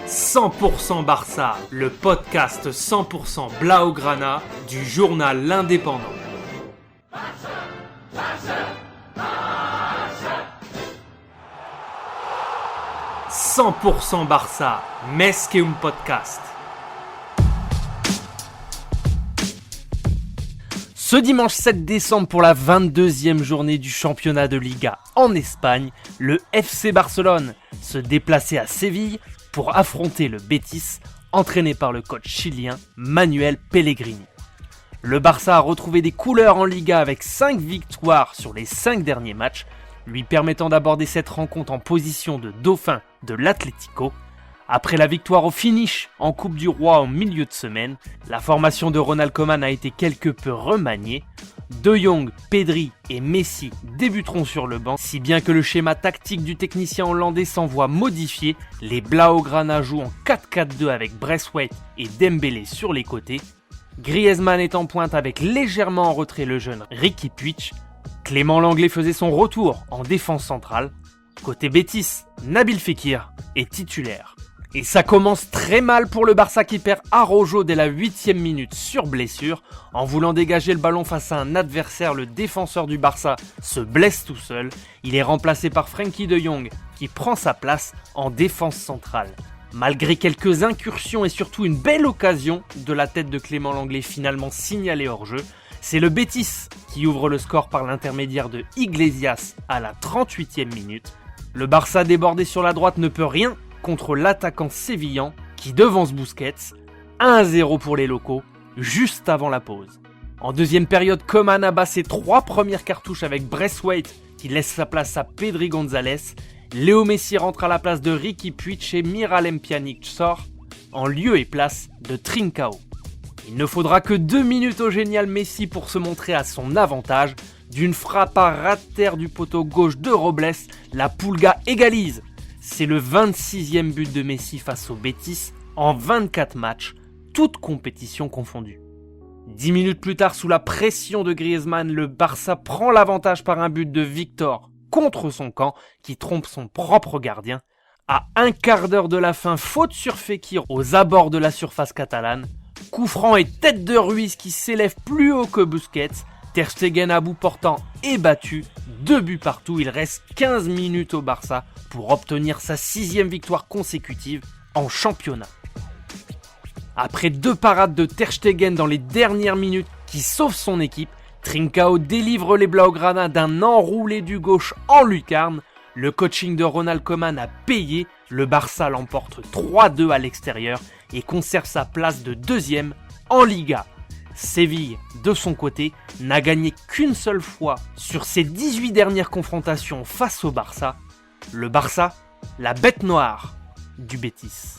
100% Barça, le podcast 100% Blaugrana du journal L'Indépendant. 100% Barça, més que un podcast. Ce dimanche 7 décembre pour la 22e journée du championnat de Liga en Espagne, le FC Barcelone se déplaçait à Séville pour affronter le Betis, entraîné par le coach chilien Manuel Pellegrini. Le Barça a retrouvé des couleurs en Liga avec 5 victoires sur les 5 derniers matchs, lui permettant d'aborder cette rencontre en position de dauphin de l'Atlético. Après la victoire au finish en Coupe du Roi en milieu de semaine, la formation de Ronald Koeman a été quelque peu remaniée. De Jong, Pedri et Messi débuteront sur le banc, si bien que le schéma tactique du technicien hollandais s'en voit modifié. Les Blaugrana jouent en 4-4-2 avec Braithwaite et Dembélé sur les côtés. Griezmann est en pointe avec légèrement en retrait le jeune Riqui Puig. Clément Lenglet faisait son retour en défense centrale. Côté Betis, Nabil Fekir est titulaire. Et ça commence très mal pour le Barça qui perd Araujo dès la 8e minute sur blessure. En voulant dégager le ballon face à un adversaire, le défenseur du Barça se blesse tout seul. Il est remplacé par Frenkie de Jong qui prend sa place en défense centrale. Malgré quelques incursions et surtout une belle occasion de la tête de Clément Lenglet finalement signalée hors jeu, c'est le Betis qui ouvre le score par l'intermédiaire de Iglesias à la 38e minute. Le Barça débordé sur la droite ne peut rien contre l'attaquant sévillan qui devance Busquets. 1-0 pour les locaux, juste avant la pause. En deuxième période, Koeman abat ses 3 premières cartouches avec Braithwaite qui laisse sa place à Pedri González. Léo Messi rentre à la place de Riqui Puig et Miralem Pjanic sort en lieu et place de Trincao. Il ne faudra que 2 minutes au génial Messi pour se montrer à son avantage. D'une frappe à ras-de-terre du poteau gauche de Robles, la Pulga égalise. C'est le 26e but de Messi face au Betis en 24 matchs, toutes compétitions confondues. 10 minutes plus tard, sous la pression de Griezmann, le Barça prend l'avantage par un but de Victor contre son camp qui trompe son propre gardien. À un quart d'heure de la fin, faute sur Fekir aux abords de la surface catalane. Coup franc et tête de Ruiz qui s'élève plus haut que Busquets. Ter Stegen à bout portant est battu, 2 buts partout. Il reste 15 minutes au Barça pour obtenir sa 6e victoire consécutive en championnat. Après 2 parades de Ter Stegen dans les dernières minutes qui sauvent son équipe, Trincao délivre les Blaugrana d'un enroulé du gauche en lucarne. Le coaching de Ronald Koeman a payé, le Barça l'emporte 3-2 à l'extérieur et conserve sa place de 2e en Liga. Séville, de son côté, n'a gagné qu'une seule fois sur ses 18 dernières confrontations face au Barça. Le Barça, la bête noire du Betis.